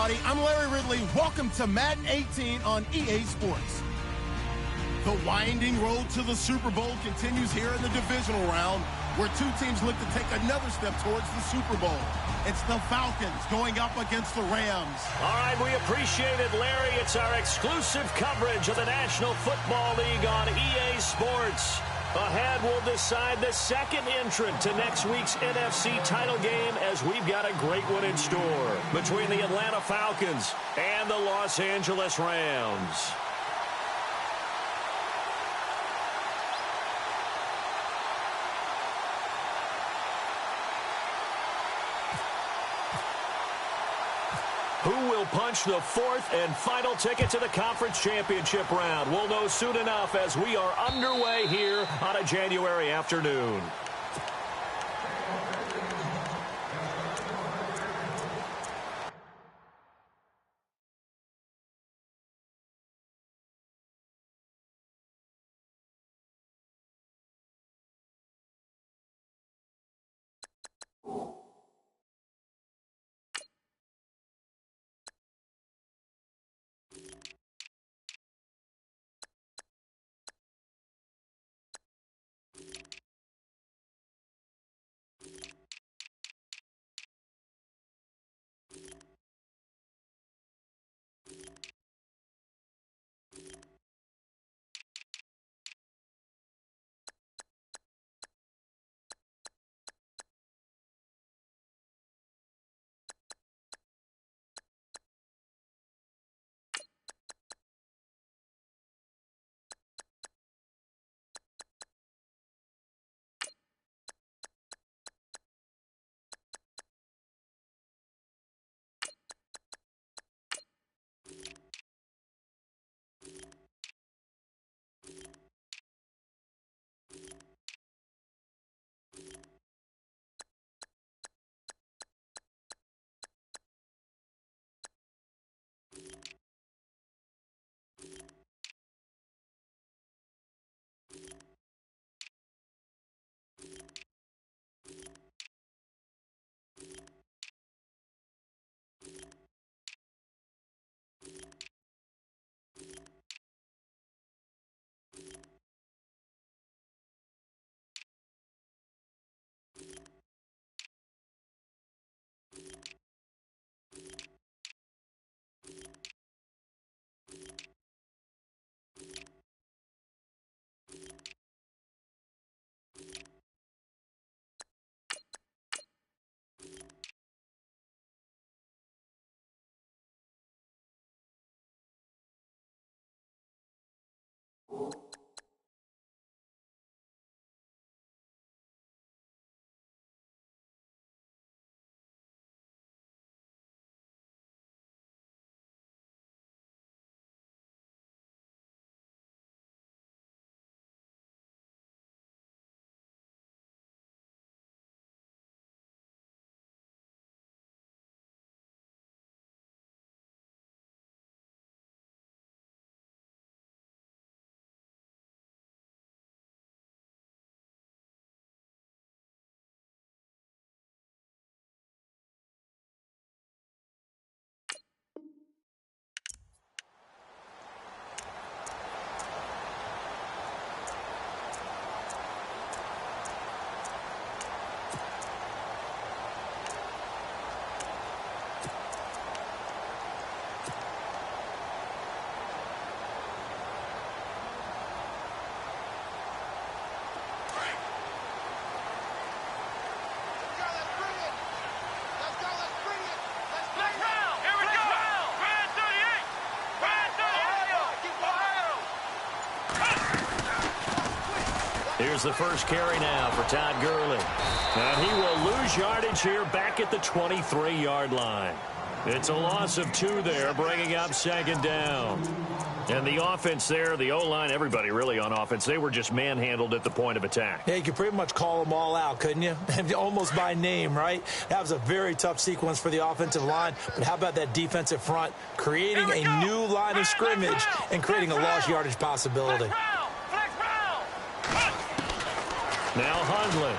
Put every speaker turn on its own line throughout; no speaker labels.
everybody. I'm Larry Ridley. Welcome to Madden 18 on EA Sports. The winding road to the Super Bowl continues here in the divisional round, where two teams look to take another step towards the Super Bowl. It's the Falcons going up against the Rams.
All right, we appreciate it, Larry. It's our exclusive coverage of the National Football League on EA Sports. Ahead, we'll decide the second entrant to next week's NFC title game, as we've got a great one in store between the Atlanta Falcons and the Los Angeles Rams. Who will punch the fourth and final ticket to the conference championship round? We'll know soon enough as we are underway here on a January afternoon. Here's the first carry now for Todd Gurley. And he will lose yardage here back at the 23-yard line. It's a loss of 2 there, bringing up second down. And the offense there, the O-line, everybody really on offense, they were just manhandled at the point of attack.
Yeah, you could pretty much call them all out, couldn't you? Almost by name, right? That was a very tough sequence for the offensive line. But how about that defensive front creating a new line of scrimmage and creating a lost yardage possibility?
Now Hundley.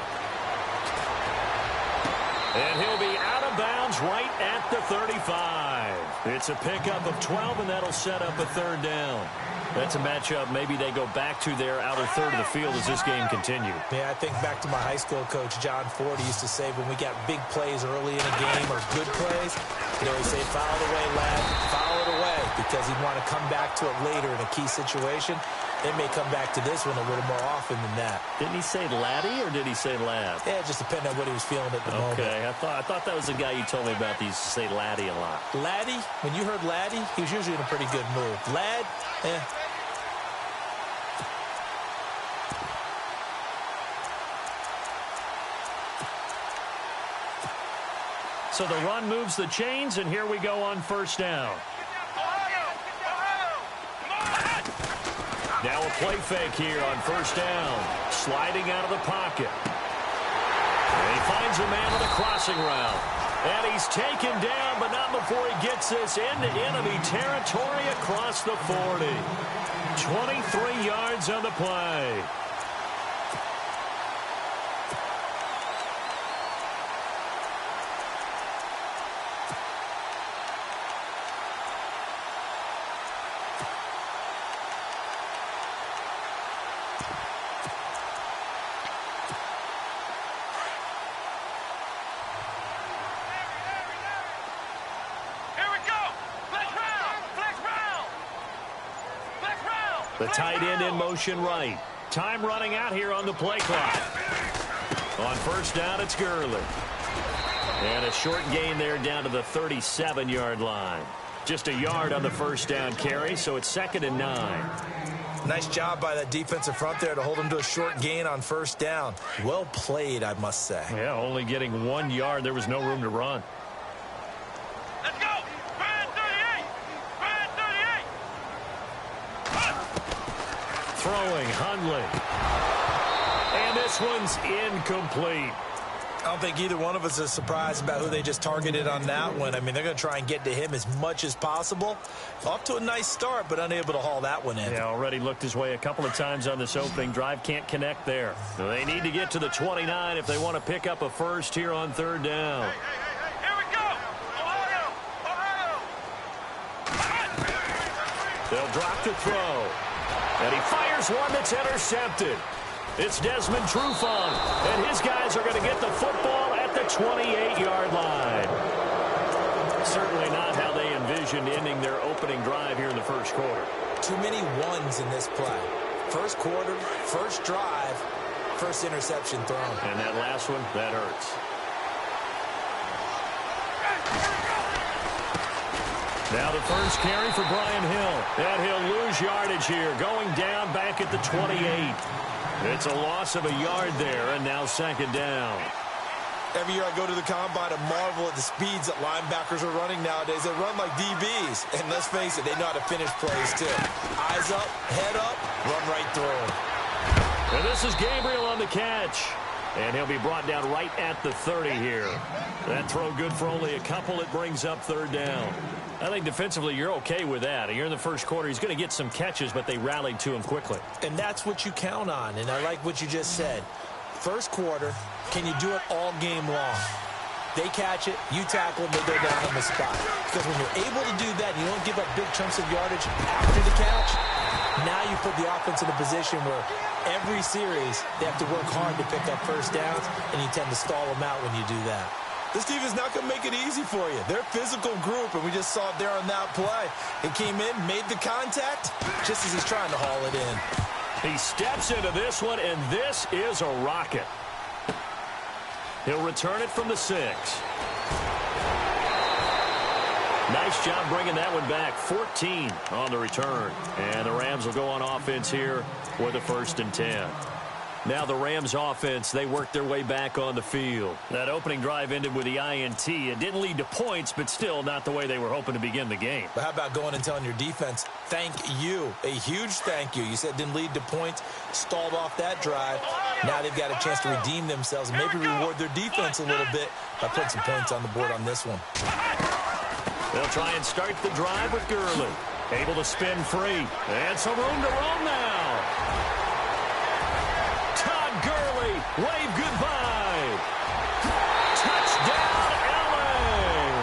And he'll be out of bounds ends right at the 35. It's a pickup of 12, and that'll set up a third down. That's a matchup maybe they go back to their outer third of the field as this game continues.
Yeah, I think back to my high school coach, John Ford. He used to say when we got big plays early in a game or good plays, he'd always say, foul it away, lad, foul it away, because he'd want to come back to it later in a key situation. They may come back to this one a little more often than that.
Didn't he say laddie or did he say lad?
Yeah, it just depended on what he was feeling at the moment.
Okay, I thought that was the guy you told me about that used to say laddie a lot.
Laddie, when you heard laddie, he was usually in a pretty good mood. Lad,
So the run moves the chains, and here we go on first down. Now a play fake here on first down. Sliding out of the pocket. And he finds a man on a crossing route. And he's taken down, but not before he gets this into enemy territory across the 40. 23 yards on the play. The tight end in motion right. Time running out here on the play clock. On first down, it's Gurley. And a short gain there down to the 37-yard line. Just a yard on the first down carry, so it's 2nd and 9.
Nice job by that defensive front there to hold him to a short gain on first down. Well played, I must say.
Yeah, only getting 1 yard. There was no room to run.
Let's go! Brand 38! Brand 38!
Throwing, Hundley. And this one's incomplete.
I don't think either one of us is surprised about who they just targeted on that one. I mean, they're going to try and get to him as much as possible. Off to a nice start, but unable to haul that one in.
Yeah, already looked his way a couple of times on this opening drive. Can't connect there. They need to get to the 29 if they want to pick up a first here on third down.
Here we go! Ohio! Ohio!
They'll drop to throw. And he fires one that's intercepted. It's Desmond Trufant, and his guys are going to get the football at the 28-yard line. Certainly not how they envisioned ending their opening drive here in the first quarter.
Too many ones in this play. First quarter, first drive, first interception thrown.
And that last one, that hurts. Now the first carry for Brian Hill. And he'll lose yardage here, going down back at the 28. It's a loss of a yard there, and now 2nd down.
Every year I go to the combine and marvel at the speeds that linebackers are running nowadays. They run like DBs. And let's face it, they know how to finish plays too. Eyes up, head up, run right through them.
And this is Gabriel on the catch. And he'll be brought down right at the 30 here. That throw good for only a couple. It brings up third down. I think defensively you're okay with that. You're in the first quarter. He's going to get some catches, but they rallied to him quickly.
And that's what you count on. And I like what you just said. First quarter, can you do it all game long? They catch it, you tackle them, they go down on the spot. Because when you're able to do that, and you don't give up big chunks of yardage after the catch, now you put the offense in a position where every series they have to work hard to pick up first downs, and you tend to stall them out when you do that. This team is not going to make it easy for you. They're a physical group, and we just saw it there on that play. He came in, made the contact, just as he's trying to haul it in.
He steps into this one, and this is a rocket. He'll return it from the 6. Nice job bringing that one back. 14 on the return. And the Rams will go on offense here with a 1st and 10. Now the Rams offense, they worked their way back on the field. That opening drive ended with the INT. It didn't lead to points, but still not the way they were hoping to begin the game.
But how about going and telling your defense, thank you, a huge thank you. You said it didn't lead to points, stalled off that drive. Now they've got a chance to redeem themselves and maybe reward their defense a little bit by putting some points on the board on this one.
They'll try and start the drive with Gurley. Able to spin free. And some room to roam now. Gurley, wave goodbye. Touchdown, LA.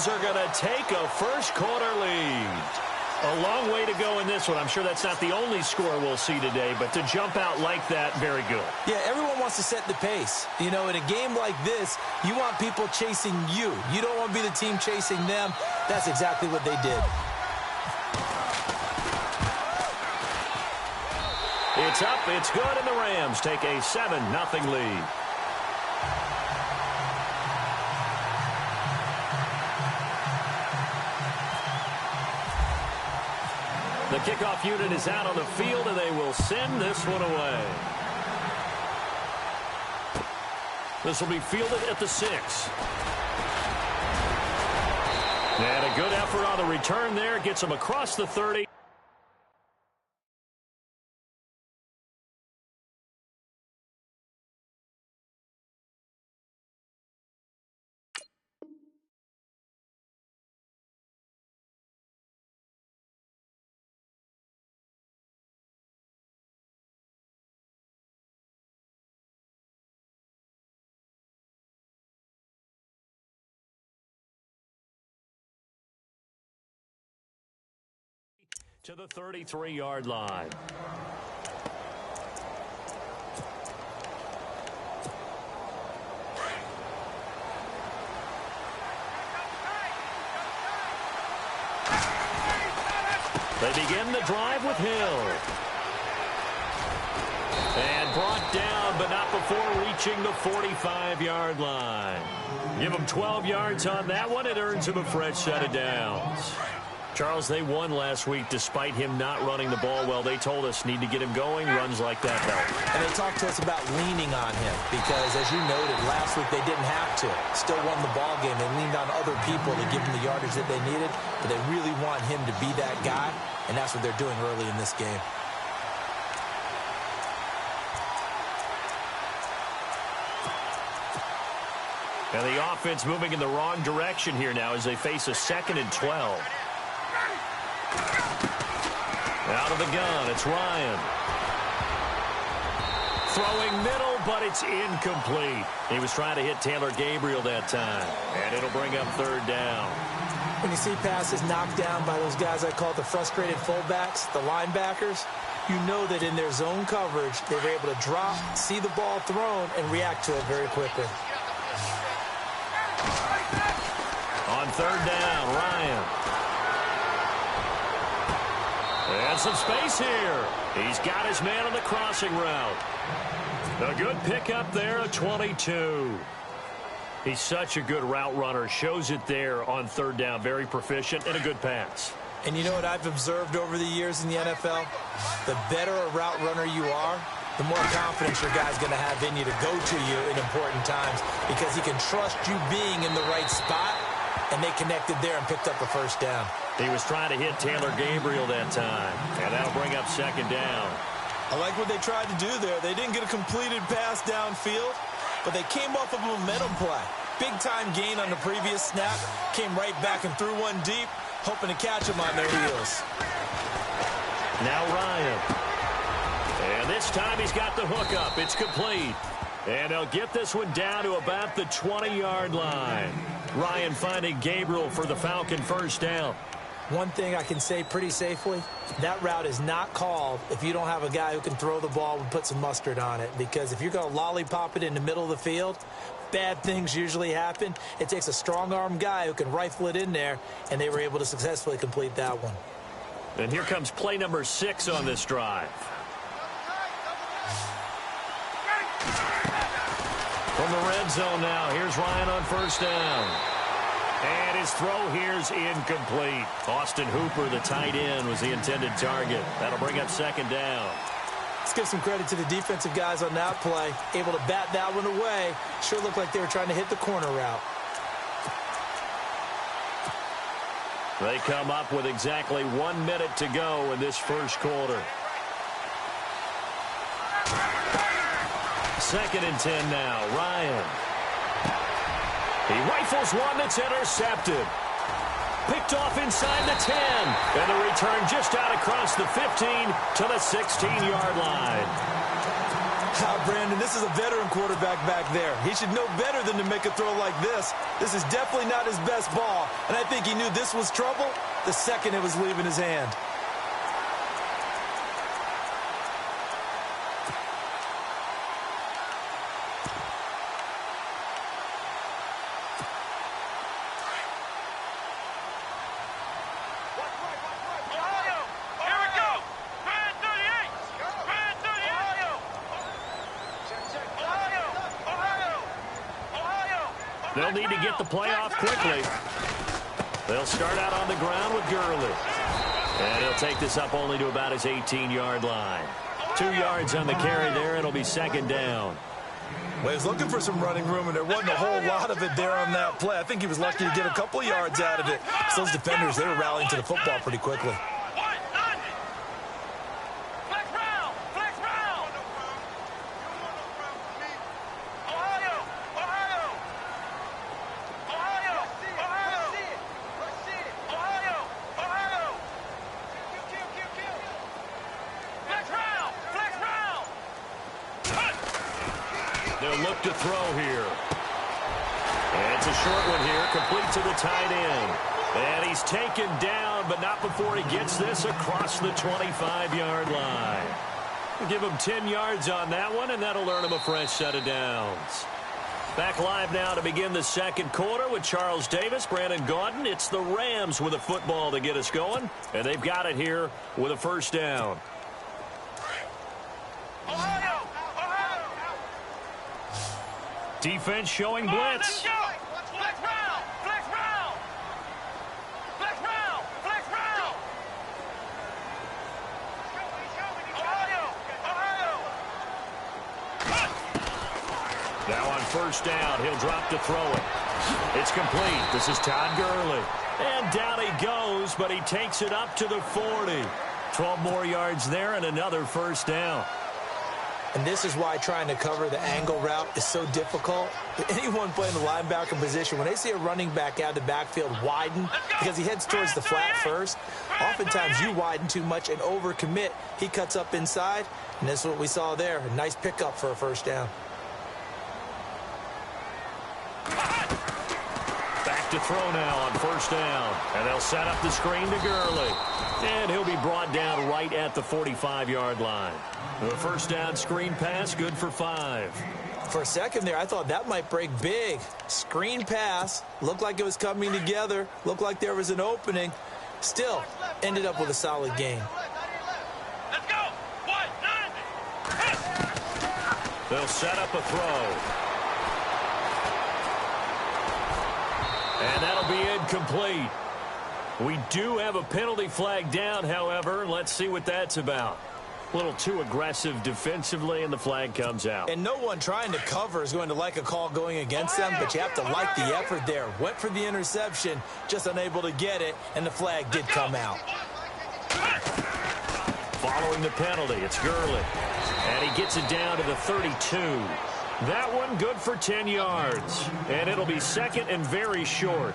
Eagles are going to take a first-quarter lead. A long way to go in this one. I'm sure that's not the only score we'll see today, but to jump out like that, very good.
Yeah, everyone wants to set the pace. You know, in a game like this, you want people chasing you. You don't want to be the team chasing them. That's exactly what they did.
It's up, it's good, and the Rams take a 7-0 lead. The kickoff unit is out on the field, and they will send this one away. This will be fielded at the 6. And a good effort on the return there. Gets them across the 30. To the 33-yard line. They begin the drive with Hill. And brought down, but not before reaching the 45-yard line. Give him 12 yards on that one. It earns him a fresh set of downs. Charles, they won last week despite him not running the ball well. They told us need to get him going. Runs like that help.
And they talked to us about leaning on him because, as you noted, last week they didn't have to. Still won the ball game. They leaned on other people to give them the yardage that they needed, but they really want him to be that guy, and that's what they're doing early in this game.
And the offense moving in the wrong direction here now as they face a 2nd and 12. Out of the gun, it's Ryan. Throwing middle, but it's incomplete. He was trying to hit Taylor Gabriel that time. And it'll bring up 3rd down.
When you see passes knocked down by those guys I call the frustrated fullbacks, the linebackers, you know that in their zone coverage, they were able to drop, see the ball thrown, and react to it very quickly.
On 3rd down, Ryan. And some space here. He's got his man on the crossing route. A good pickup there, a 22. He's such a good route runner. Shows it there on 3rd down. Very proficient and a good pass.
And you know what I've observed over the years in the NFL? The better a route runner you are, the more confidence your guy's going to have in you to go to you in important times because he can trust you being in the right spot, and they connected there and picked up the 1st down.
He was trying to hit Taylor Gabriel that time, and that'll bring up 2nd down.
I like what they tried to do there. They didn't get a completed pass downfield, but they came off of a momentum play. Big-time gain on the previous snap, came right back and threw one deep, hoping to catch them on their heels.
Now Ryan. And this time he's got the hook up. It's complete. And they'll get this one down to about the 20-yard line. Ryan finding Gabriel for the Falcon 1st down.
One thing I can say pretty safely, that route is not called if you don't have a guy who can throw the ball and put some mustard on it. Because if you're going to lollipop it in the middle of the field, bad things usually happen. It takes a strong-arm guy who can rifle it in there, and they were able to successfully complete that one.
And here comes play number 6 on this drive. From the red zone now, here's Ryan on 1st down. And his throw here's incomplete. Austin Hooper, the tight end, was the intended target. That'll bring up 2nd down.
Let's give some credit to the defensive guys on that play. Able to bat that one away. Sure looked like they were trying to hit the corner route.
They come up with exactly 1 minute to go in this 1st quarter. 2nd and 10 now. Ryan. He rifles one that's intercepted. Picked off inside the 10. And the return just out across the 15 to the 16-yard line.
Brandon, this is a veteran quarterback back there. He should know better than to make a throw like this. This is definitely not his best ball, and I think he knew this was trouble the second it was leaving his hand.
They'll need to get the play off quickly. They'll start out on the ground with Gurley. And he'll take this up only to about his 18-yard line. 2 yards on the carry there. It'll be second down.
Well, he was looking for some running room, and there wasn't a whole lot of it there on that play. I think he was lucky to get a couple yards out of it. So those defenders, they were rallying to the football pretty quickly.
They'll look to throw here. And it's a short one here, complete to the tight end. And he's taken down, but not before he gets this across the 25-yard line. We'll give him 10 yards on that one, and that'll earn him a fresh set of downs. Back live now to begin the second quarter with Charles Davis, Brandon Gaudin. It's the Rams with a football to get us going, and they've got it here with a first down. Defense showing blitz. Now on first down, he'll drop to throw it. It's complete. This is Todd Gurley. And down he goes, but he takes it up to the 40. 12 more yards there and another first down.
And this is why trying to cover the angle route is so difficult. Anyone playing the linebacker position, when they see a running back out of the backfield widen because he heads towards the flat first, oftentimes you widen too much and overcommit. He cuts up inside, and this is what we saw there. A nice pickup for a first down.
Back to throw now on first down. And they'll set up the screen to Gurley. And he'll be brought down right at the 45-yard line. The first down screen pass, good for 5.
For a second there, I thought that might break big. Screen pass, looked like it was coming together, looked like there was an opening. Still, ended up with a solid gain.
Let's go. 1-9.
They'll set up a throw. And that'll be incomplete. We do have a penalty flag down, however. Let's see what that's about. A little too aggressive defensively, and the flag comes out.
And no one trying to cover is going to like a call going against them, but you have to like the effort there. Went for the interception, just unable to get it, and the flag did come out.
Following the penalty, it's Gurley. And he gets it down to the 32. That one good for 10 yards. And it'll be second and very short.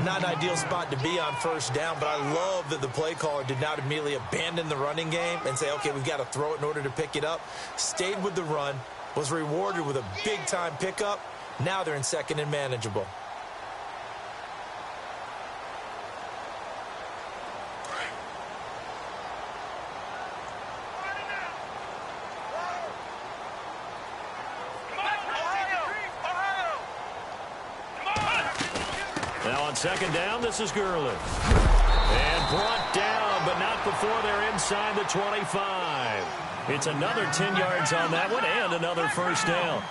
Not an ideal spot to be on first down, but I love that the play caller did not immediately abandon the running game and say, okay, we've got to throw it in order to pick it up. Stayed with the run, was rewarded with a big-time pickup. Now they're in second and manageable.
Now on second down, this is Gurley. And brought down, but not before they're inside the 25. It's another 10 yards on that one and another first down.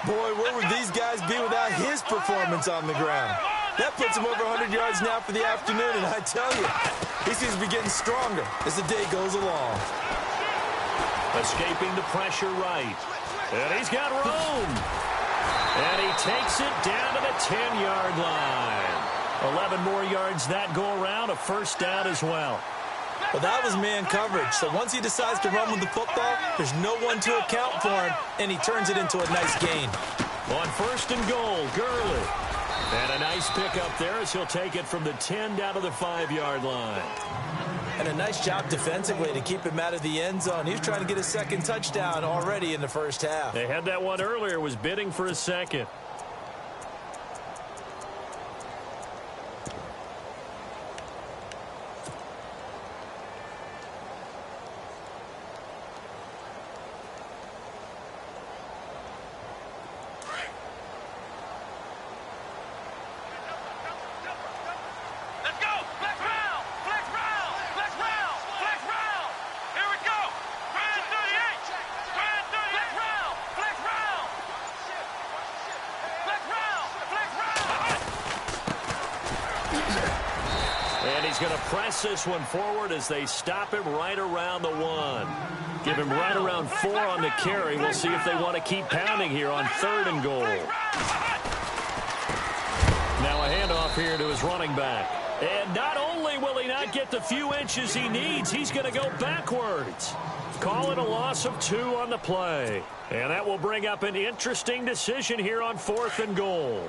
Boy, where would these guys be without his performance on the ground? That puts him over 100 yards now for the afternoon, and I tell you, he seems to be getting stronger as the day goes along.
Escaping the pressure right. And he's got room. And he takes it down to the 10-yard line. 11 more yards that go around, a first down as well.
Well, that was man coverage. So once he decides to run with the football, there's no one to account for him, and he turns it into a nice gain.
On first and goal, Gurley. And a nice pickup there as he'll take it from the 10 down to the 5-yard line.
And a nice job defensively to keep him out of the end zone. He's trying to get a second touchdown already in the first half.
They had that one earlier, was bidding for a second. And he's going to press this one forward as they stop him right around the 1. Give him right around 4 on the carry. We'll see if they want to keep pounding here on 3rd and goal. Now a handoff here to his running back. And not only will he not get the few inches he needs, he's going to go backwards. Call it a loss of 2 on the play. And that will bring up an interesting decision here on 4th and goal.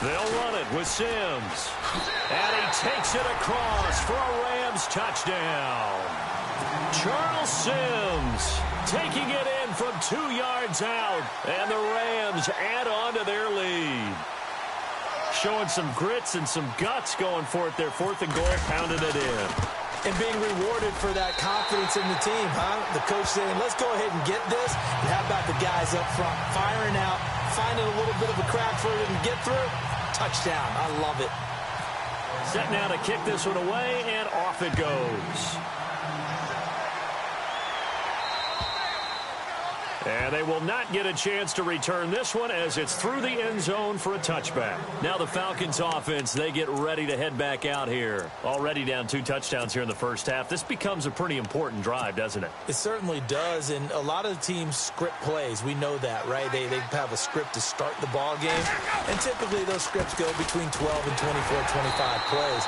They'll run it with Sims. And he takes it across for a Rams touchdown. Charles Sims taking it in from 2 yards out. And the Rams add on to their lead. Showing some grits and some guts going for it there. 4th and goal, pounding it in.
And being rewarded for that confidence in the team, huh? The coach saying, let's go ahead and get this. And how about the guys up front firing out, finding a little bit of a crack for it and get through? Touchdown. I love it.
Set now to kick this one away, and off it goes. And they will not get a chance to return this one as it's through the end zone for a touchback. Now the Falcons offense, they get ready to head back out here. Already down 2 touchdowns here in the first half. This becomes a pretty important drive, doesn't it?
It certainly does, and a lot of teams script plays. We know that, right? They have a script to start the ball game, and typically those scripts go between 12 and 24, 25 plays.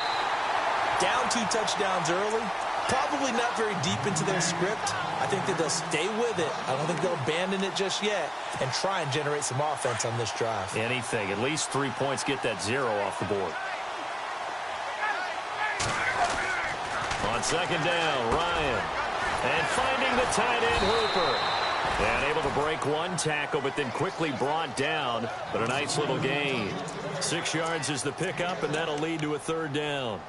Down 2 touchdowns early. Probably not very deep into their script. I think that they'll stay with it. I don't think they'll abandon it just yet and try and generate some offense on this drive.
Anything. At least 3 points, get that 0 off the board. On 2nd down, Ryan. And finding the tight end, Hooper. And able to break 1 tackle, but then quickly brought down. But a nice little gain. 6 yards is the pickup, and that'll lead to a 3rd down.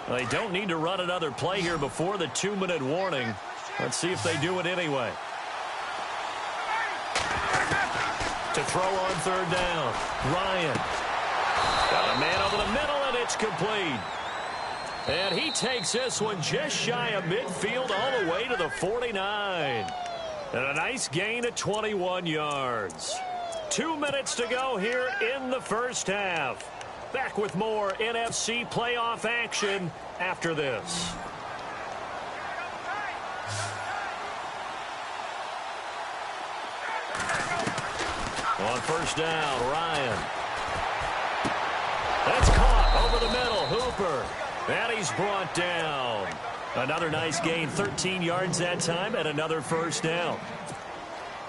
They don't need to run another play here before the 2-minute warning. Let's see if they do it anyway. To throw on 3rd down. Ryan. Got a man over the middle, and it's complete. And he takes this one just shy of midfield all the way to the 49. And a nice gain of 21 yards. 2 minutes to go here in the first half. Back with more NFC playoff action after this. On 1st down, Ryan. That's caught over the middle, Hooper. And he's brought down. Another nice gain, 13 yards that time, and another 1st down.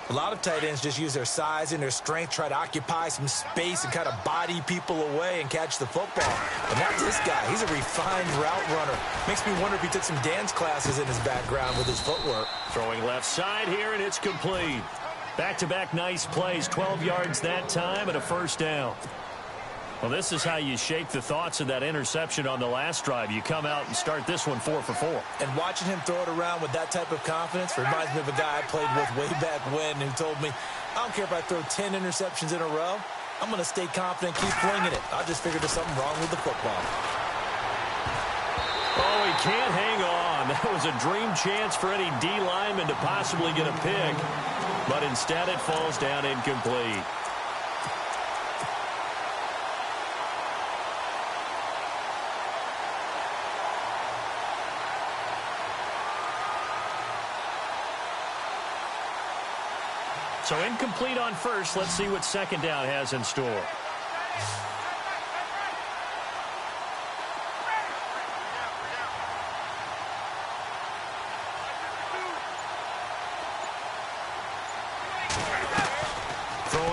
A lot of tight ends just use their size and their strength, try to occupy some space and kind of body people away and catch the football. But not this guy. He's a refined route runner. Makes me wonder if he took some dance classes in his background with his footwork.
Throwing left side here, and it's complete. Back-to-back nice plays, 12 yards that time, and a 1st down. Well, this is how you shake the thoughts of that interception on the last drive. You come out and start this one 4 for 4.
And watching him throw it around with that type of confidence reminds me of a guy I played with way back when who told me, I don't care if I throw 10 interceptions in a row. I'm going to stay confident, keep flinging it. I just figured there's something wrong with the football.
Oh, he can't hang on. That was a dream chance for any D lineman to possibly get a pick. But instead it falls down incomplete. So incomplete on 1st. Let's see what 2nd down has in store.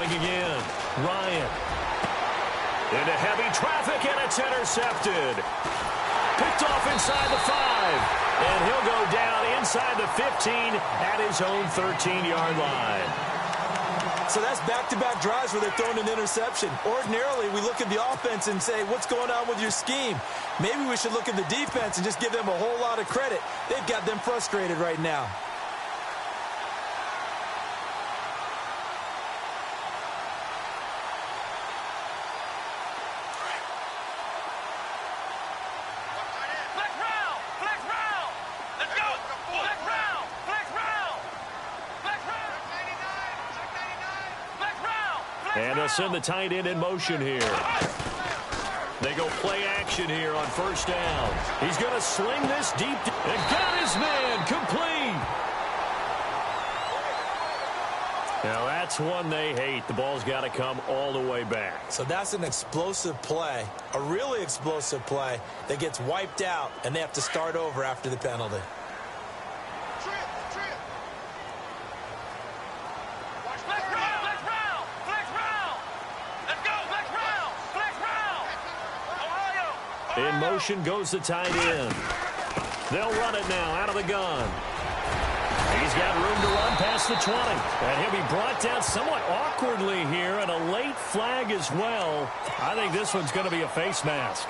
throwing again. Ryan. Into heavy traffic, and it's intercepted. Picked off inside the 5. And he'll go down inside the 15 at his own 13-yard line.
So that's back-to-back drives where they're throwing an interception. Ordinarily, we look at the offense and say, what's going on with your scheme? Maybe we should look at the defense and just give them a whole lot of credit. They've got them frustrated right now.
And they'll send the tight end in motion here. They go play action here on first down. He's going to sling this deep. And got his man complete. Now that's one they hate. The ball's got to come all the way back.
So that's an explosive play, a really explosive play that gets wiped out, and they have to start over after the penalty.
In motion goes the tight end. They'll run it now out of the gun. He's got room to run past the 20. And he'll be brought down somewhat awkwardly here, and a late flag as well. I think this one's going to be a face mask.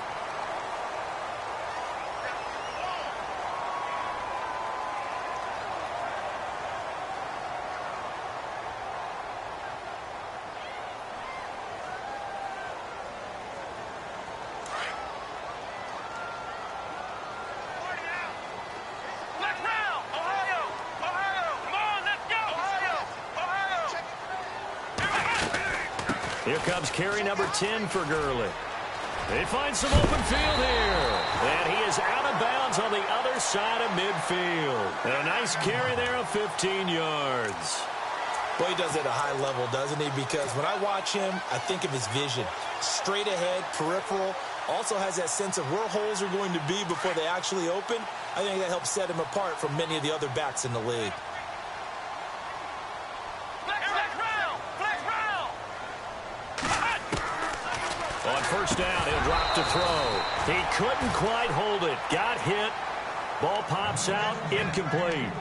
Here comes carry number 10 for Gurley. They find some open field here. And he is out of bounds on the other side of midfield. And a nice carry there of 15 yards.
Well, he does it at a high level, doesn't he? Because when I watch him, I think of his vision. Straight ahead, peripheral. Also has that sense of where holes are going to be before they actually open. I think that helps set him apart from many of the other backs in the league.
On first down, he'll drop to throw. He couldn't quite hold it. Got hit. Ball pops out. Incomplete.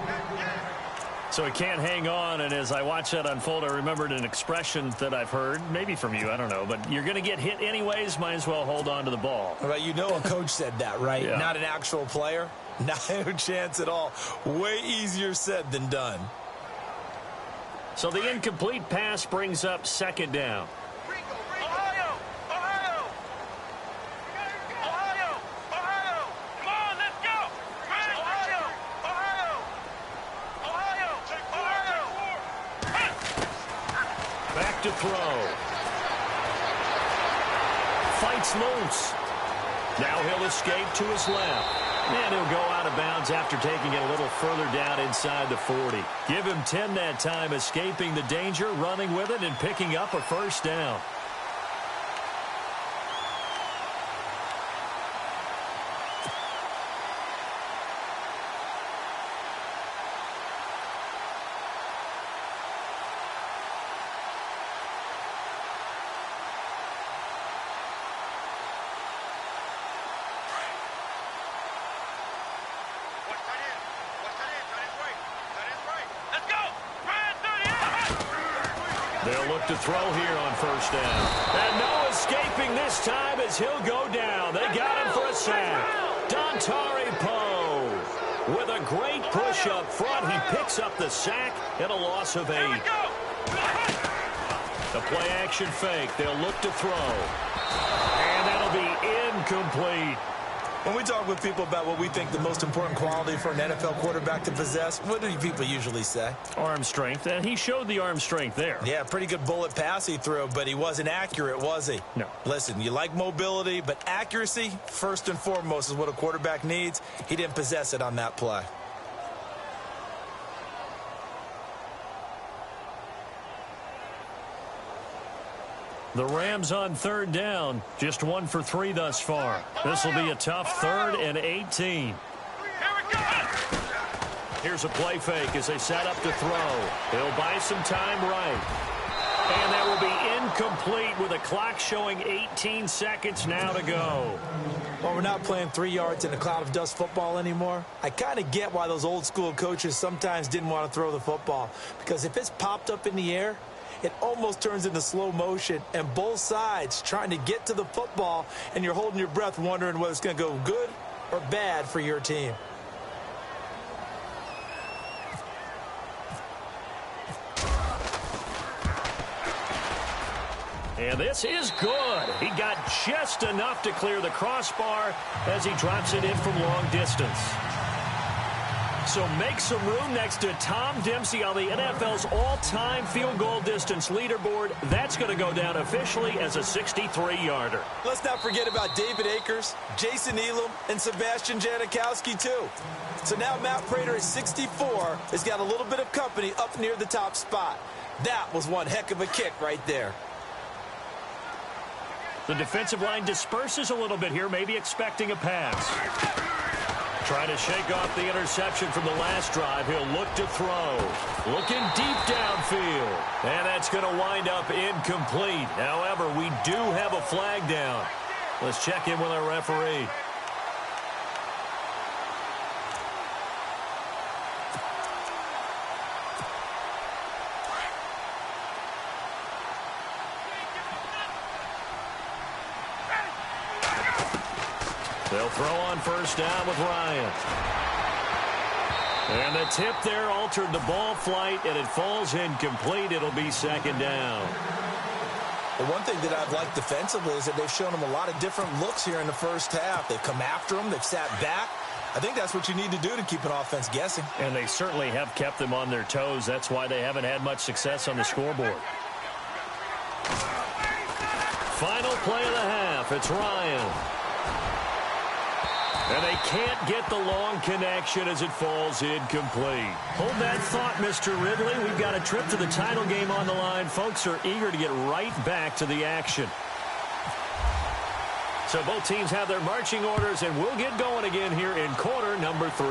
So he can't hang on, and as I watch that unfold, I remembered an expression that I've heard, maybe from you, I don't know, but you're going to get hit anyways, might as well hold on to the ball.
Well, you know a coach said that, right?
Yeah.
Not an actual player. No chance at all. Way easier said than done.
So the incomplete pass brings up second down. Back to throw. Fights loose. Now he'll escape to his left. And he'll go out of bounds after taking it a little further down inside the 40. Give him 10 that time, escaping the danger, running with it, and picking up a first down. They'll look to throw here on first down. And no escaping this time as he'll go down. They got him for a sack. Dontari Poe with a great push up front. He picks up the sack and a loss of 8. The play action fake. They'll look to throw. And that'll be incomplete.
When we talk with people about what we think the most important quality for an NFL quarterback to possess, what do people usually say?
Arm strength, and he showed the arm strength there.
Yeah, pretty good bullet pass he threw, but he wasn't accurate, was he?
No.
Listen, you like mobility, but accuracy, first and foremost, is what a quarterback needs. He didn't possess it on that play.
The Rams on third down, just 1 for 3 thus far. This will be a tough 3rd and 18. Here's a play fake as they set up to throw. He'll buy some time right. And that will be incomplete with a clock showing 18 seconds now to go.
Well, we're not playing 3 yards in a cloud of dust football anymore. I kind of get why those old school coaches sometimes didn't want to throw the football. Because if it's popped up in the air, it almost turns into slow motion. And both sides trying to get to the football, and you're holding your breath wondering whether it's going to go good or bad for your team.
And this is good. He got just enough to clear the crossbar as he drops it in from long distance. So make some room next to Tom Dempsey on the NFL's all-time field goal distance leaderboard. That's going to go down officially as a 63-yarder.
Let's not forget about David Akers, Jason Elam, and Sebastian Janikowski, too. So now Matt Prater at 64 has got a little bit of company up near the top spot. That was one heck of a kick right there.
The defensive line disperses a little bit here, maybe expecting a pass. Trying to shake off the interception from the last drive. He'll look to throw. Looking deep downfield. And that's going to wind up incomplete. However, we do have a flag down. Let's check in with our referee. They'll throw on first down with Ryan. And the tip there altered the ball flight, and it falls incomplete. It'll be second down.
Well, one thing that I've liked defensively is that they've shown them a lot of different looks here in the first half. They've come after them. They've sat back. I think that's what you need to do to keep an offense guessing.
And they certainly have kept them on their toes. That's why they haven't had much success on the scoreboard. Final play of the half. It's Ryan. And they can't get the long connection as it falls incomplete. Hold that thought, Mr. Ridley. We've got a trip to the title game on the line. Folks are eager to get right back to the action. So both teams have their marching orders, and we'll get going again here in quarter number 3.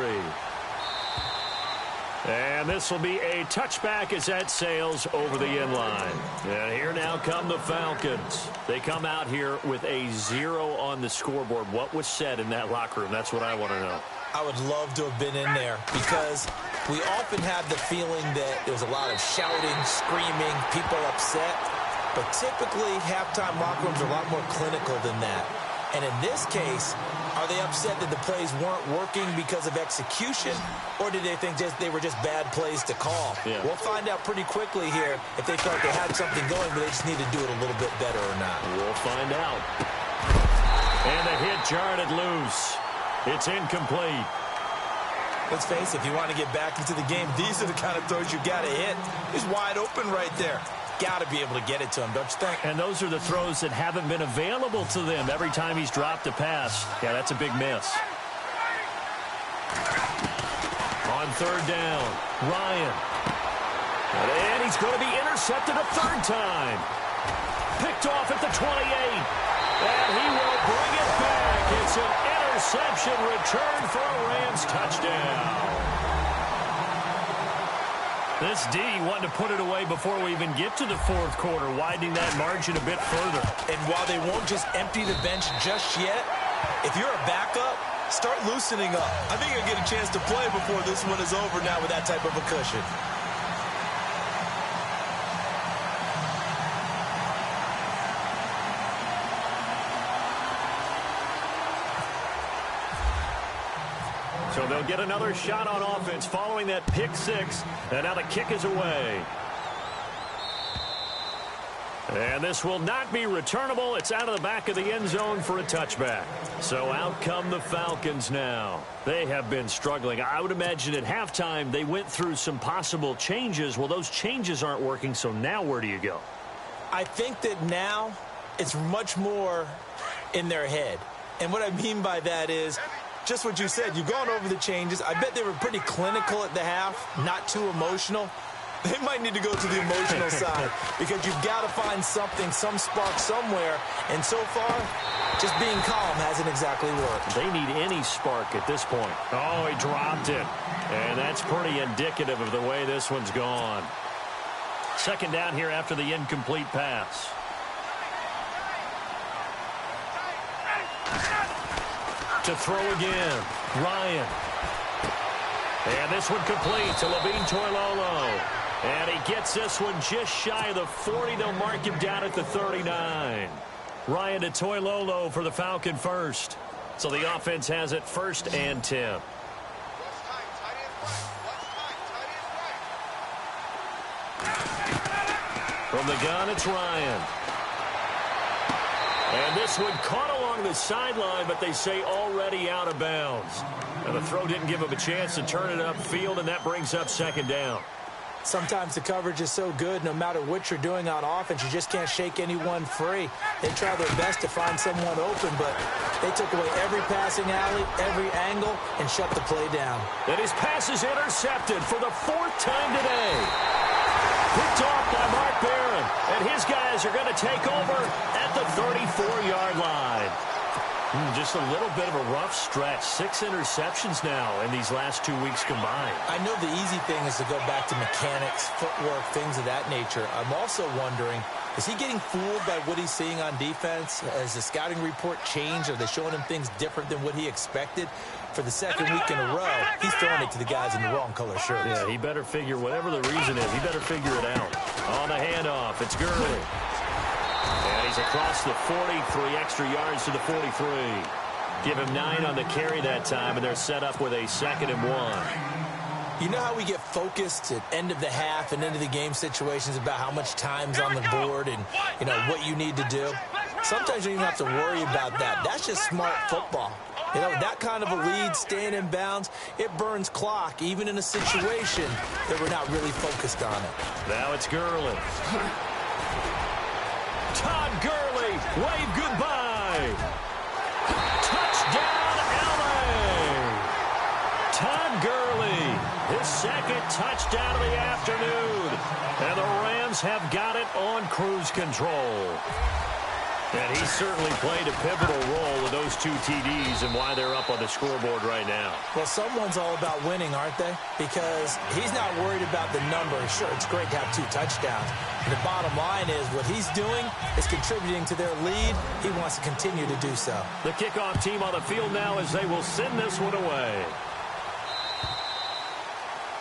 And this will be a touchback as that sails over the end line. And here now come the Falcons. They come out here with a 0 on the scoreboard. What was said in that locker room? That's what I want to know.
I would love to have been in there because we often have the feeling that there's a lot of shouting, screaming, people upset. But typically, halftime locker rooms are a lot more clinical than that. And in this case, are they upset that the plays weren't working because of execution, or did they think they were just bad plays to call?
Yeah.
We'll find out pretty quickly here if they felt they had something going, but they just need to do it a little bit better or not.
We'll find out. And the hit jarred it loose. It's incomplete.
Let's face it, if you want to get back into the game, these are the kind of throws you got to hit. He's wide open right there. Got to be able to get it to him, don't you think?
And those are the throws that haven't been available to them every time he's dropped a pass. Yeah, that's a big miss. On third down, Ryan. And he's going to be intercepted a third time. Picked off at the 28. And he will bring it back. It's an interception return for a Rams touchdown. This D wanted to put it away before we even get to the fourth quarter, widening that margin a bit further.
And while they won't just empty the bench just yet, if you're a backup, start loosening up. I think you'll get a chance to play before this one is over now with that type of a cushion.
So they'll get another shot on offense following that pick 6. And now the kick is away. And this will not be returnable. It's out of the back of the end zone for a touchback. So out come the Falcons now. They have been struggling. I would imagine at halftime they went through some possible changes. Well, those changes aren't working, so now where do you go?
I think that now it's much more in their head. And what I mean by that is just what you said. You've gone over the changes. I bet they were pretty clinical at the half, not too emotional. They might need to go to the emotional side because you've got to find something, some spark somewhere. And so far, just being calm hasn't exactly worked.
They need any spark at this point. Oh, he dropped it. And that's pretty indicative of the way this one's gone. Second down here after the incomplete pass. To throw again, Ryan. And this one complete to Levine Toilolo. And he gets this one just shy of the 40. They'll mark him down at the 39. Ryan to Toilolo for the Falcon first. So the offense has it 1st and 10. From the gun, it's Ryan. And this one caught along the sideline, but they say already out of bounds. And the throw didn't give him a chance to turn it upfield, and that brings up 2nd down.
Sometimes the coverage is so good, no matter what you're doing on offense, you just can't shake anyone free. They try their best to find someone open, but they took away every passing alley, every angle, and shut the play down.
And his pass is intercepted for the 4th time today. Picked off by Mark Barron, and his guys are going to take over at the 34-yard line. Just a little bit of a rough stretch. 6 interceptions now in these last 2 weeks combined.
I know the easy thing is to go back to mechanics, footwork, things of that nature. I'm also wondering, is he getting fooled by what he's seeing on defense? Has the scouting report changed? Are they showing him things different than what he expected? For the 2nd week in a row, he's throwing it to the guys in the wrong color shirts.
Yeah, he better figure, whatever the reason is, he better figure it out. On the handoff, it's Gurley. And he's across the 40, 3 extra yards to the 43. Give him 9 on the carry that time, and they're set up with a 2nd and 1.
You know how we get focused at end of the half and end of the game situations about how much time's on the board and, you know, what you need to do? Sometimes you don't even have to worry about that. That's just smart football. You know, that kind of a lead, staying in bounds, it burns clock, even in a situation that we're not really focused on it.
Now it's Gurley. Todd Gurley, wave goodbye. Touchdown, LA. Todd Gurley, his 2nd touchdown of the afternoon. And the Rams have got it on cruise control. And he certainly played a pivotal role with those 2 TDs and why they're up on the scoreboard right now.
Well, someone's all about winning, aren't they? Because he's not worried about the number. Sure, it's great to have 2 touchdowns. And the bottom line is what he's doing is contributing to their lead. He wants to continue to do so.
The kickoff team on the field now as they will send this one away.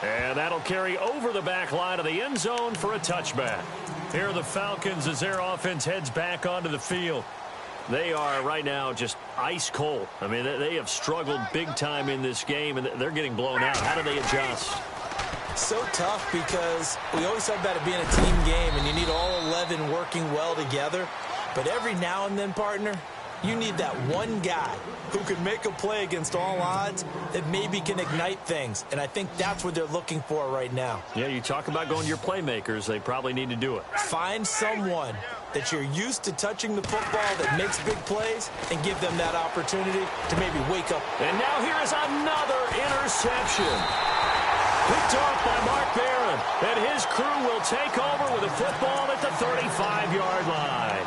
And that'll carry over the back line of the end zone for a touchback. Here are the Falcons as their offense heads back onto the field. They are right now just ice cold. I mean, they have struggled big time in this game, and they're getting blown out. How do they adjust?
So tough because we always talk about it being a team game, and you need all 11 working well together. But every now and then, partner, you need that one guy who can make a play against all odds that maybe can ignite things. And I think that's what they're looking for right now.
Yeah, you talk about going to your playmakers. They probably need to do it.
Find someone that you're used to touching the football that makes big plays and give them that opportunity to maybe wake up.
And now here is another interception. Picked off by Mark Barron. And his crew will take over with a football at the 35-yard line.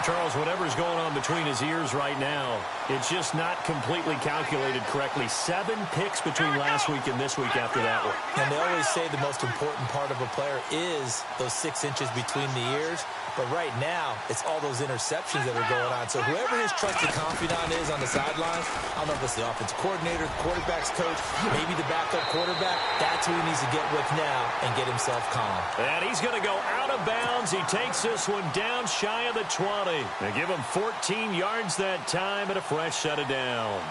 Charles, whatever's going on between his ears right now, it's just not completely calculated correctly. 7 picks between last week and this week after that one.
And they always say the most important part of a player is those 6 inches between the ears. But right now, it's all those interceptions that are going on. So whoever his trusted confidant is on the sidelines, I don't know if it's the offensive coordinator, the quarterback's coach, maybe the backup quarterback, that's who he needs to get with now and get himself calm.
And he's going to go out of bounds. He takes this one down shy of the 20. They give him 14 yards that time and a fresh set of downs.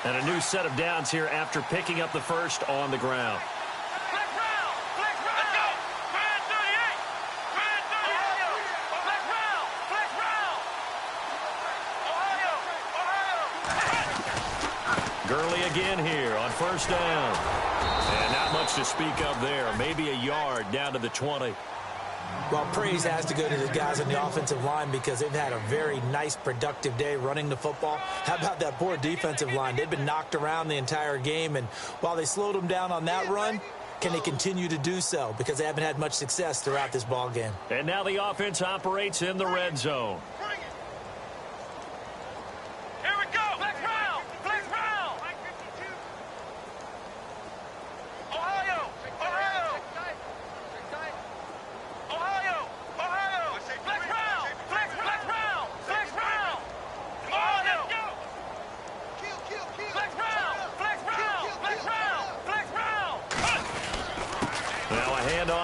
And a new set of downs here after picking up the first on the ground. Gurley again here on first down. And not much to speak of there. Maybe a yard down to the 20.
Well, praise has to go to the guys on the offensive line because they've had a very nice, productive day running the football. How about that poor defensive line? They've been knocked around the entire game, and while they slowed them down on that run, can they continue to do so? Because they haven't had much success throughout this ball game.
And now the offense operates in the red zone.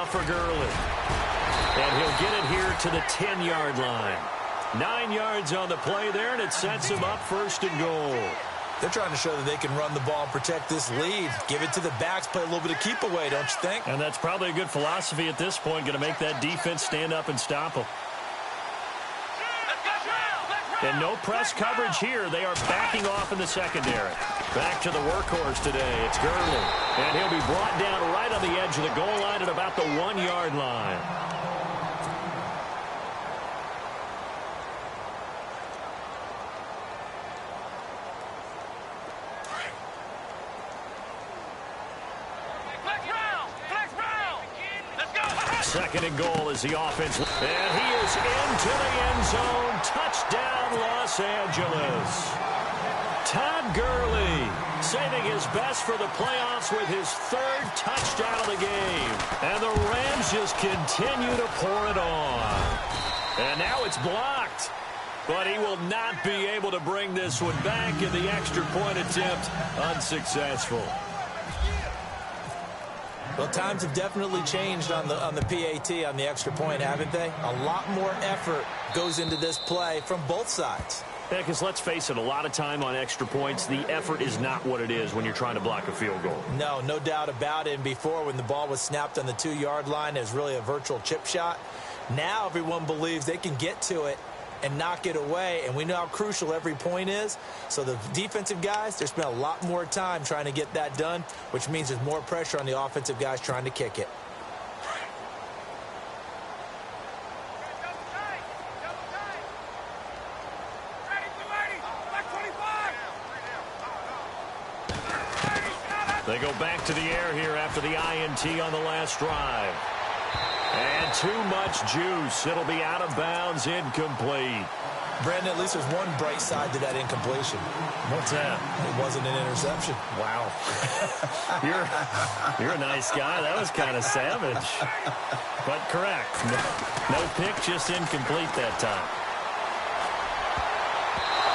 handoff for Gurley. And he'll get it here to the 10-yard line. 9 yards on the play there, and it sets him up 1st and goal.
They're trying to show that they can run the ball and protect this lead. Give it to the backs, play a little bit of keep away, don't you think?
And that's probably a good philosophy at this point, going to make that defense stand up and stop them. And no press coverage here. They are backing off in the secondary. Back to the workhorse today. It's Gurley. And he'll be brought down right on the edge of the goal line at about the 1-yard line. Second and goal is the offense. And he is into the end zone. Touchdown, Los Angeles. Todd Gurley saving his best for the playoffs with his 3rd touchdown of the game. And the Rams just continue to pour it on. And now it's blocked. But he will not be able to bring this one back, in the extra point attempt unsuccessful.
Well, times have definitely changed on the PAT, on the extra point, haven't they? A lot more effort goes into this play from both sides.
Yeah, because let's face it, a lot of time on extra points, the effort is not what it is when you're trying to block a field goal.
No doubt about it. And before, when the ball was snapped on the 2-yard line, it was really a virtual chip shot. Now everyone believes they can get to it and knock it away, and we know how crucial every point is. So the defensive guys, they spent a lot more time trying to get that done, which means there's more pressure on the offensive guys trying to kick it.
They go back to the air here after the INT on the last drive. And too much juice. It'll be out of bounds, incomplete.
Brandon, at least there's one bright side to that incompletion.
What's that?
It wasn't an interception.
Wow. You're a nice guy. That was kind of savage. But correct. No pick, just incomplete that time.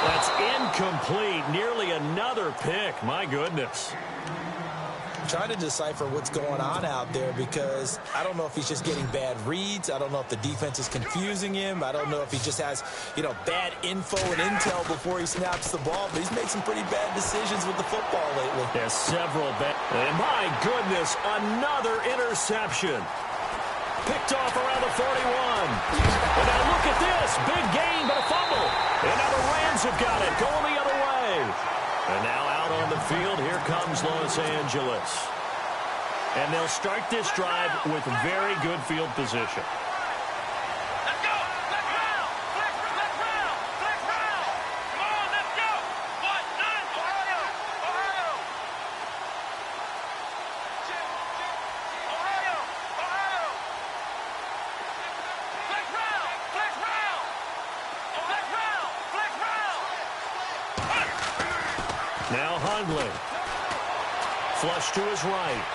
That's incomplete. Nearly another pick. My goodness.
Trying to decipher what's going on out there, because I don't know if he's just getting bad reads. I don't know if the defense is confusing him. I don't know if he just has, bad info and intel before he snaps the ball. But he's made some pretty bad decisions with the football lately.
There's several bad. And my goodness, another interception. Picked off around the 41. And now look at this. Big gain, but a fumble. And now the Rams have got it, going the other way. And now out on the field, here comes Los Angeles. And they'll start this drive with very good field position.
Let's go! Let's round! Let's round! Let's round! Come on, let's go! 1-9, Ohio! Ohio! Ohio! Ohio! Let's round! Let's round! Let's round! Let's round!
Now Hundley. Flush to his right.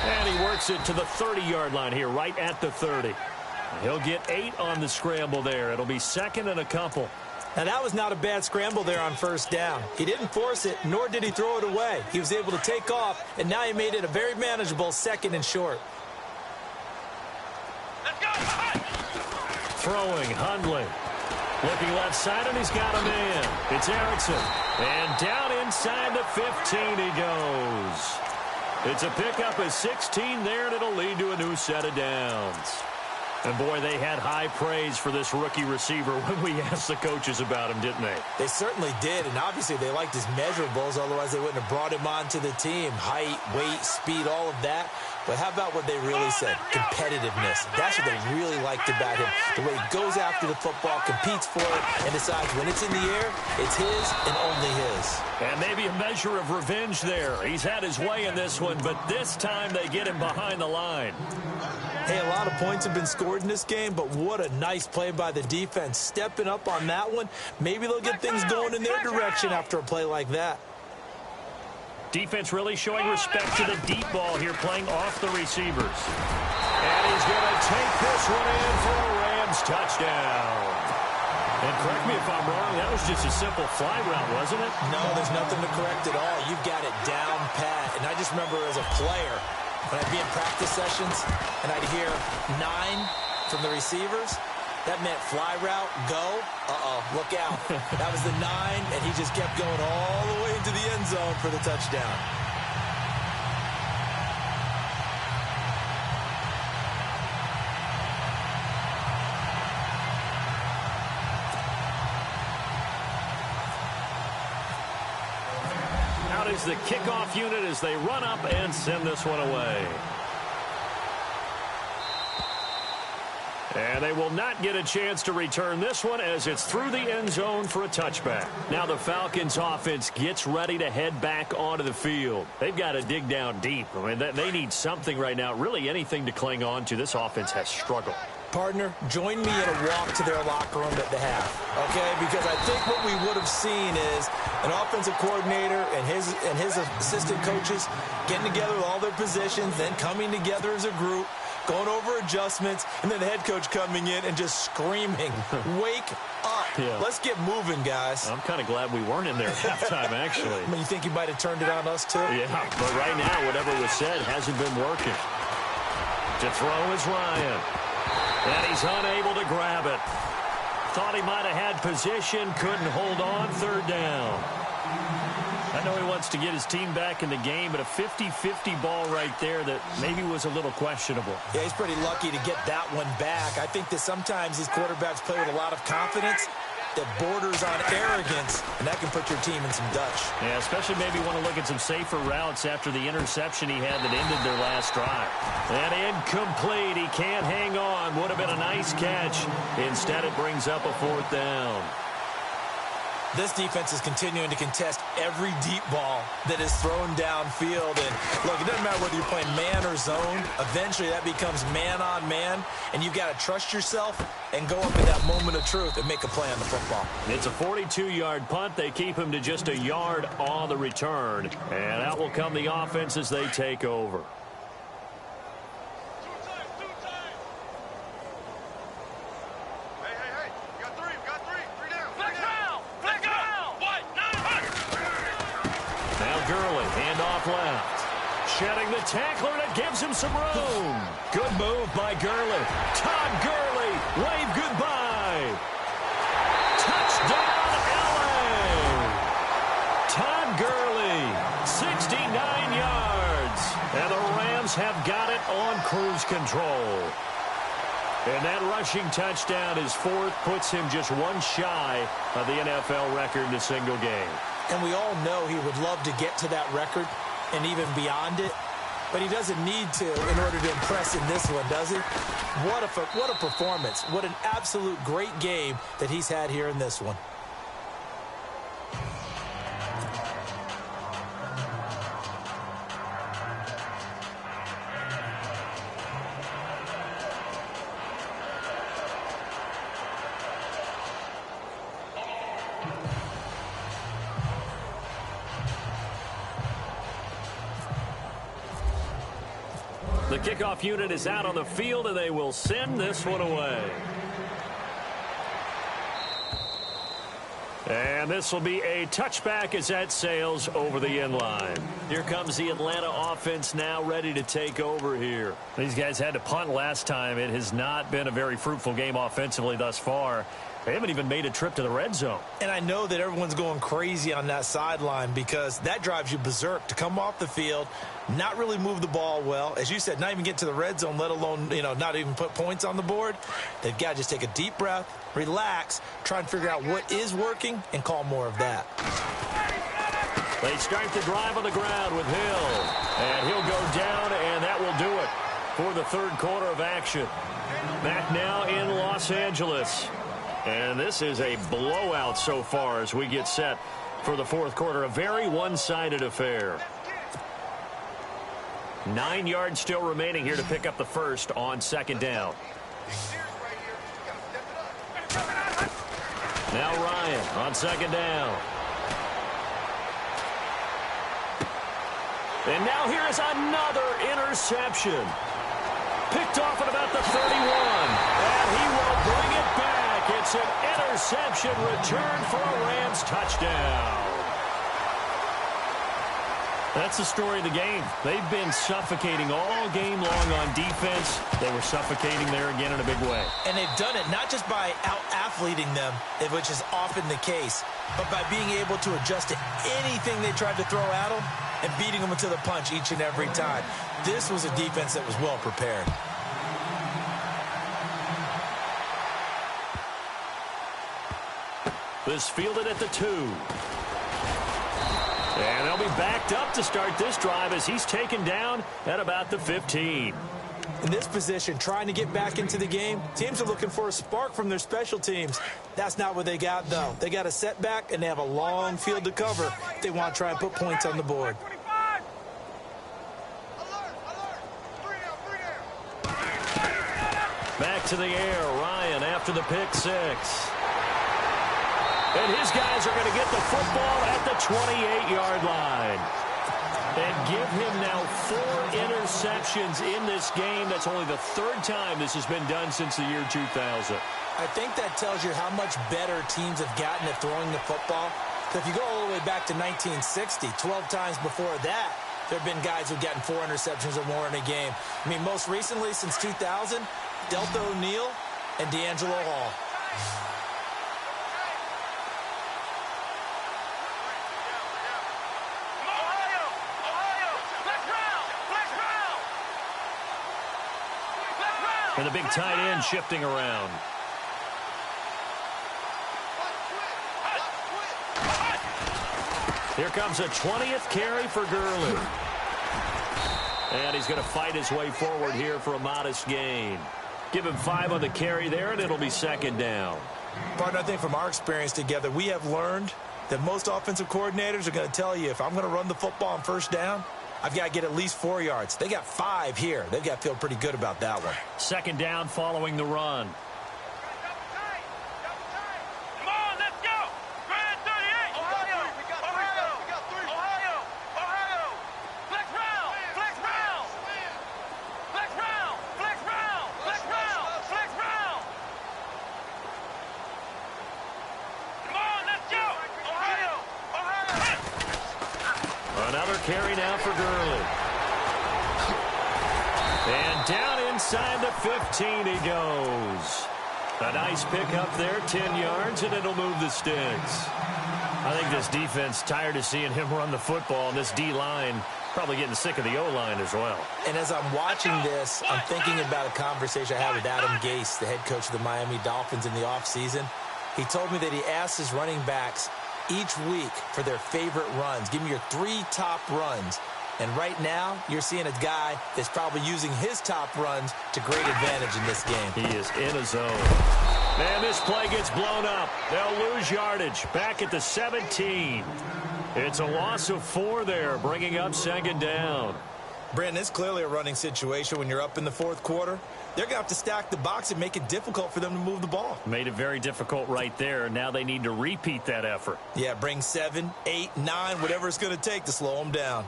And he works it to the 30-yard line here, right at the 30. He'll get 8 on the scramble there. It'll be 2nd and a couple.
Now, that was not a bad scramble there on 1st down. He didn't force it, nor did he throw it away. He was able to take off, and now he made it a very manageable 2nd and short.
Let's go!
Throwing, Hundley. Looking left side, and he's got a man. It's Erickson. And down inside the 15 he goes. It's a pickup of 16 there, and it'll lead to a new set of downs. And, boy, they had high praise for this rookie receiver when we asked the coaches about him, didn't they?
They certainly did, and obviously they liked his measurables. Otherwise, they wouldn't have brought him onto the team. Height, weight, speed, all of that. But how about what they really said? Competitiveness. That's what they really liked about him. The way he goes after the football, competes for it, and decides when it's in the air, it's his and only his.
And maybe a measure of revenge there. He's had his way in this one, but this time they get him behind the line.
Hey, a lot of points have been scored in this game, but what a nice play by the defense. Stepping up on that one, maybe they'll get things going in their direction after a play like that.
Defense really showing respect to the deep ball here, playing off the receivers. And he's going to take this one in for a Rams touchdown. And correct me if I'm wrong, that was just a simple fly route, wasn't it?
No, there's nothing to correct at all. You've got it down pat. And I just remember as a player, when I'd be in practice sessions and I'd hear 9 from the receivers, that meant fly route, go, look out. That was the 9, and he just kept going all the way into the end zone for the touchdown.
Out is the kickoff unit as they run up and send this one away. And they will not get a chance to return this one as it's through the end zone for a touchback. Now the Falcons offense gets ready to head back onto the field. They've got to dig down deep. I mean, they need something right now, really anything to cling on to. This offense has struggled.
Partner, join me in a walk to their locker room at the half, okay? Because I think what we would have seen is an offensive coordinator and his assistant coaches getting together with all their positions, then coming together as a group, going over adjustments, and then the head coach coming in and just screaming, wake up. Yeah. Let's get moving, guys.
I'm kind of glad we weren't in there at halftime, actually.
I mean, you think he might have turned it on us, too?
Yeah, but right now, whatever was said hasn't been working. To throw is Ryan. And he's unable to grab it. Thought he might have had position, couldn't hold on, third down. I know he wants to get his team back in the game, but a 50-50 ball right there that maybe was a little questionable.
Yeah, he's pretty lucky to get that one back. I think that sometimes these quarterbacks play with a lot of confidence that borders on arrogance, and that can put your team in some Dutch.
Yeah, especially maybe want to look at some safer routes after the interception he had that ended their last drive. And incomplete. He can't hang on. Would have been a nice catch. Instead, it brings up a fourth down.
This defense is continuing to contest every deep ball that is thrown downfield. And, look, it doesn't matter whether you're playing man or zone. Eventually, that becomes man-on-man, and you've got to trust yourself and go up in that moment of truth and make a play on the football.
It's a 42-yard punt. They keep him to just a yard on the return. And out will come the offense as they take over. Shedding the tackler, and it gives him some room. Good move by Gurley. Todd Gurley, wave goodbye. Touchdown, L.A. Todd Gurley, 69 yards. And the Rams have got it on cruise control. And that rushing touchdown, his fourth, puts him just one shy of the NFL record in a single game.
And we all know he would love to get to that record and even beyond it, but he doesn't need to in order to impress in this one, does he? What a performance. What an absolute great game that he's had here in this one.
The kickoff unit is out on the field, and they will send this one away. And this will be a touchback as that sails over the end line. Here comes the Atlanta offense now ready to take over here. These guys had to punt last time. It has not been a very fruitful game offensively thus far. They haven't even made a trip to the red zone. And I know that everyone's going crazy on that sideline because that drives you berserk to come off the field, not really move the ball well. As you said, not even get to the red zone, let alone, not even put points on the board. They've got to just take a deep breath, relax, try and figure out what is working, and call more of that. They start the drive on the ground with Hill. And he'll go down, and that will do it for the third quarter of action. Back now in Los Angeles. And this is a blowout so far as we get set for the fourth quarter. A very one-sided affair. 9 yards still remaining here to pick up the first on second down. Now Ryan on second down. And now here is another interception. Picked off at about the 31. And he will bring it back. It's an interception return for a Rams touchdown. That's the story of the game. They've been suffocating all game long on defense. They were suffocating there again in a big way.
And they've done it not just by out-athleting them, which is often the case, but by being able to adjust to anything they tried to throw at them and beating them to the punch each and every time. This was a defense that was well prepared.
This fielded at the 2. And they'll be backed up to start this drive as he's taken down at about the 15.
In this position, trying to get back into the game, teams are looking for a spark from their special teams. That's not what they got, though. They got a setback, and they have a long field to cover if they want to try and put points on the board.
Back to the air, Ryan after the pick 6. And his guys are going to get the football at the 28-yard line. And give him now 4 interceptions in this game. That's only the 3rd time this has been done since the year 2000.
I think that tells you how much better teams have gotten at throwing the football. So if you go all the way back to 1960, 12 times before that, there have been guys who've gotten 4 interceptions or more in a game. I mean, most recently, since 2000, Delta O'Neal and D'Angelo Hall.
And the big tight end shifting around. Here comes a 20th carry for Gurley. And he's going to fight his way forward here for a modest gain. Give him 5 on the carry there, and it'll be 2nd down.
Partner, I think from our experience together, we have learned that most offensive coordinators are going to tell you, if I'm going to run the football on 1st down, I've got to get at least 4 yards. They got 5 here. They've got to feel pretty good about that one.
2nd down following the run.
Come on, let's go. Grand 38. Ohio. Flex round. Flex round. Flex round. Flex round. Flex round. Flex round. Come on, let's go. Ohio.
Another carry now for Gurley. And down inside the 15 he goes. A nice pickup there, 10 yards, and it'll move the sticks. I think this defense tired of seeing him run the football, and this D-line probably getting sick of the O-line as well.
And as I'm watching this, I'm thinking about a conversation I had with Adam Gase, the head coach of the Miami Dolphins, in the offseason. He told me that he asked his running backs each week for their favorite runs. Give me your 3 top runs. And right now, you're seeing a guy that's probably using his top runs to great advantage in this game.
He is in a zone. Man, this play gets blown up. They'll lose yardage back at the 17. It's a loss of 4 there, bringing up 2nd down.
Brandon, it's clearly a running situation when you're up in the 4th quarter. They're going to have to stack the box and make it difficult for them to move the ball.
Made it very difficult right there. Now they need to repeat that effort.
Yeah, bring 7, 8, 9, whatever it's going to take to slow them down.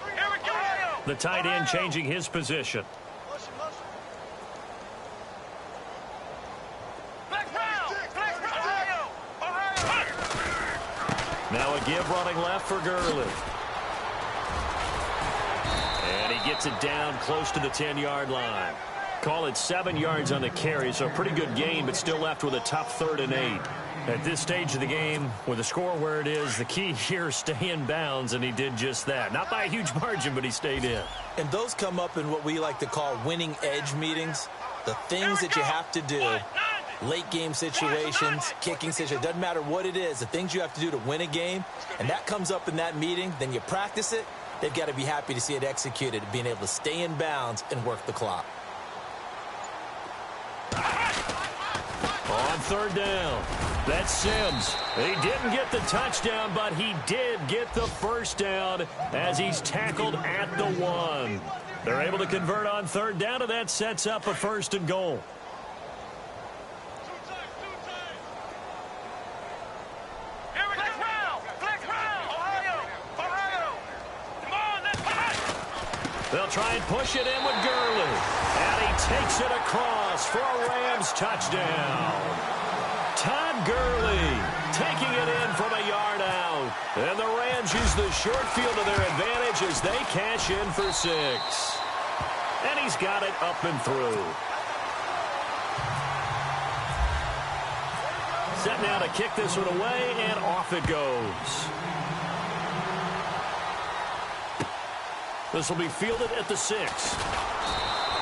Here we go.
The tight end changing his position.
Flex round. Flex round. Ohio.
Now a give running left for Gurley. And he gets it down close to the 10-yard line. Call it 7 yards on the carry, so a pretty good gain, but still left with a tough 3rd and 8. At this stage of the game, with the score where it is, the key here is stay in bounds, and he did just that. Not by a huge margin, but he stayed in.
And those come up in what we like to call winning edge meetings. The things that you have to do, late game situations, kicking situations, doesn't matter what it is, the things you have to do to win a game, and that comes up in that meeting, then you practice it. They've got to be happy to see it executed, being able to stay in bounds and work the clock.
On 3rd down, that's Sims. He didn't get the touchdown, but he did get the 1st down as he's tackled at the 1. They're able to convert on 3rd down, and that sets up a 1st and goal. They'll try and push it in with Gurley. And he takes it across for a Rams touchdown. Todd Gurley taking it in from a yard out. And the Rams use the short field to their advantage as they cash in for 6. And he's got it up and through. Set now to kick this one away, and off it goes. This will be fielded at the 6.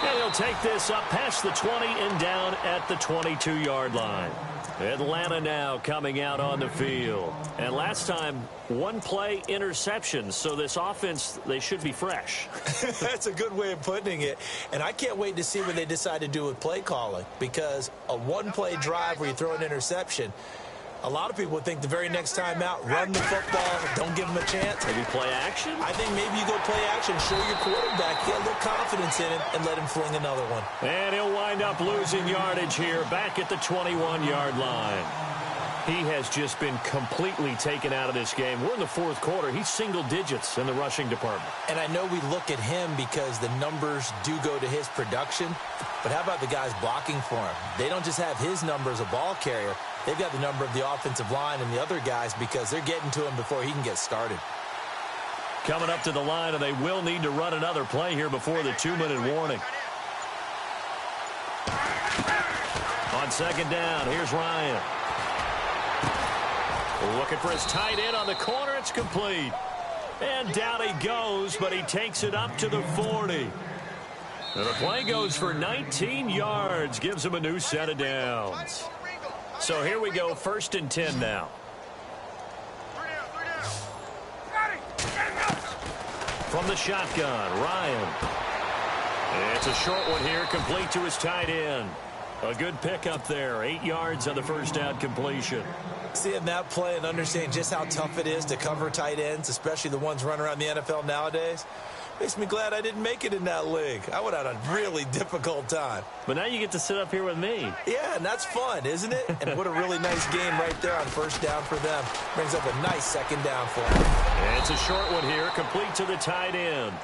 And he'll take this up past the 20 and down at the 22-yard line. Atlanta now coming out on the field. And last time, one play interception. So this offense, they should be fresh.
That's a good way of putting it. And I can't wait to see what they decide to do with play calling. Because a one-play drive where you throw an interception, a lot of people would think the very next time out, run the football, don't give him a chance.
Maybe play action?
I think maybe you go play action, show your quarterback, get a little confidence in him, and let him fling another one.
And he'll wind up losing yardage here back at the 21-yard line. He has just been completely taken out of this game. We're in the fourth quarter. He's single digits in the rushing department.
And I know we look at him because the numbers do go to his production. But how about the guys blocking for him? They don't just have his number as a ball carrier. They've got the number of the offensive line and the other guys because they're getting to him before he can get started.
Coming up to the line, and they will need to run another play here before the 2-minute warning. On second down, here's Ryan. Looking for his tight end on the corner. It's complete. And down he goes, but he takes it up to the 40. And the play goes for 19 yards. Gives him a new set of downs. So here we go, 1st and 10 now. From the shotgun, Ryan. It's a short one here, complete to his tight end. A good pickup there, 8 yards on the first down completion.
Seeing that play and understanding just how tough it is to cover tight ends, especially the ones running around the NFL nowadays, makes me glad I didn't make it in that league. I would have had a really difficult time.
But now you get to sit up here with me.
Yeah, and that's fun, isn't it? And what a really nice game right there on first down for them. Brings up a nice second down for them.
And it's a short one here, complete to the tight end.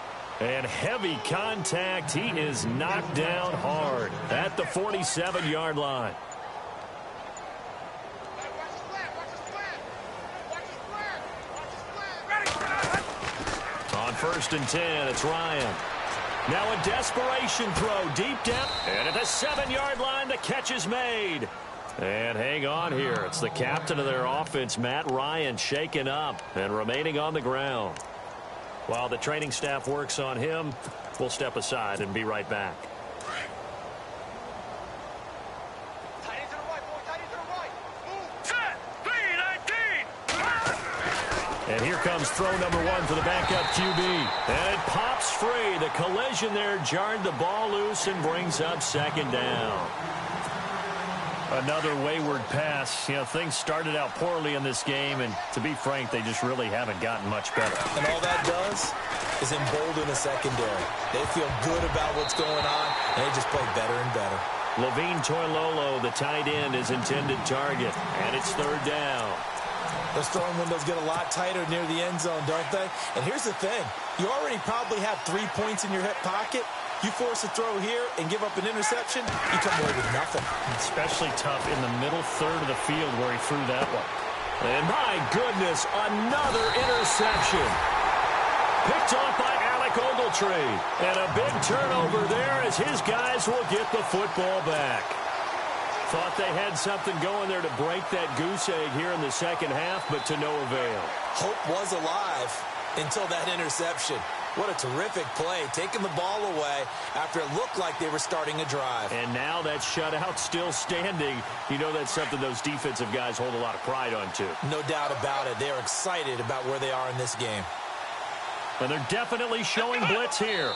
And heavy contact. He is knocked down hard at the 47-yard line. On 1st and 10, it's Ryan. Now a desperation throw deep down. And at the 7-yard line, the catch is made. And hang on here. It's the captain of their offense, Matt Ryan, shaken up and remaining on the ground. While the training staff works on him, we'll step aside and be right back. And here comes throw number 1 for the backup QB. And it pops free. The collision there jarred the ball loose and brings up 2nd down. Another wayward pass. You know, things started out poorly in this game, and to be frank, they just really haven't gotten much better.
And all that does is embolden the secondary. They feel good about what's going on, and they just play better and better.
Levine Toilolo, the tight end, is intended target, and it's 3rd down.
Those throwing windows get a lot tighter near the end zone, don't they? And here's the thing. You already probably have 3 points in your hip pocket. You force a throw here and give up an interception, you come away with nothing.
Especially tough in the middle third of the field where he threw that one. And my goodness, another interception. Picked off by Alec Ogletree. And a big turnover there as his guys will get the football back. Thought they had something going there to break that goose egg here in the second half, but to no avail.
Hope was alive until that interception. What a terrific play, taking the ball away after it looked like they were starting a drive.
And now that shutout still standing. You know that's something those defensive guys hold a lot of pride on, too.
No doubt about it. They are excited about where they are in this game.
And they're definitely showing blitz here.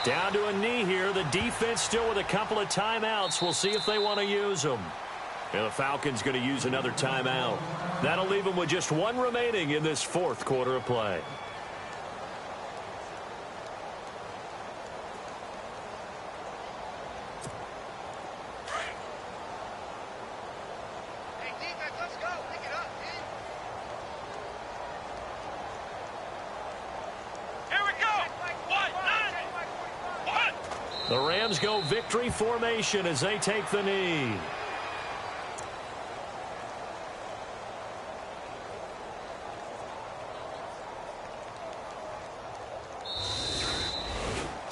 Down to a knee here. The defense still with a couple of timeouts. We'll see if they want to use them. And the Falcons going to use another timeout. That'll leave them with just 1 remaining in this 4th quarter of play. The Rams go victory formation as they take the knee.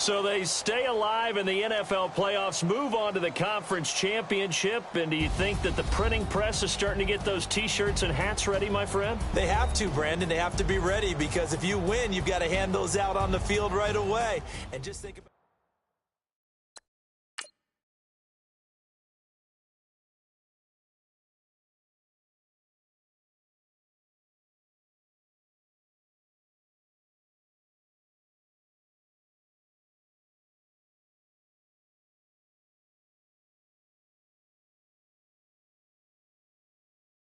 So they stay alive in the NFL playoffs, move on to the conference championship. And do you think that the printing press is starting to get those T-shirts and hats ready, my friend?
They have to, Brandon. They have to be ready, because if you win, you've got to hand those out on the field right away. And just think about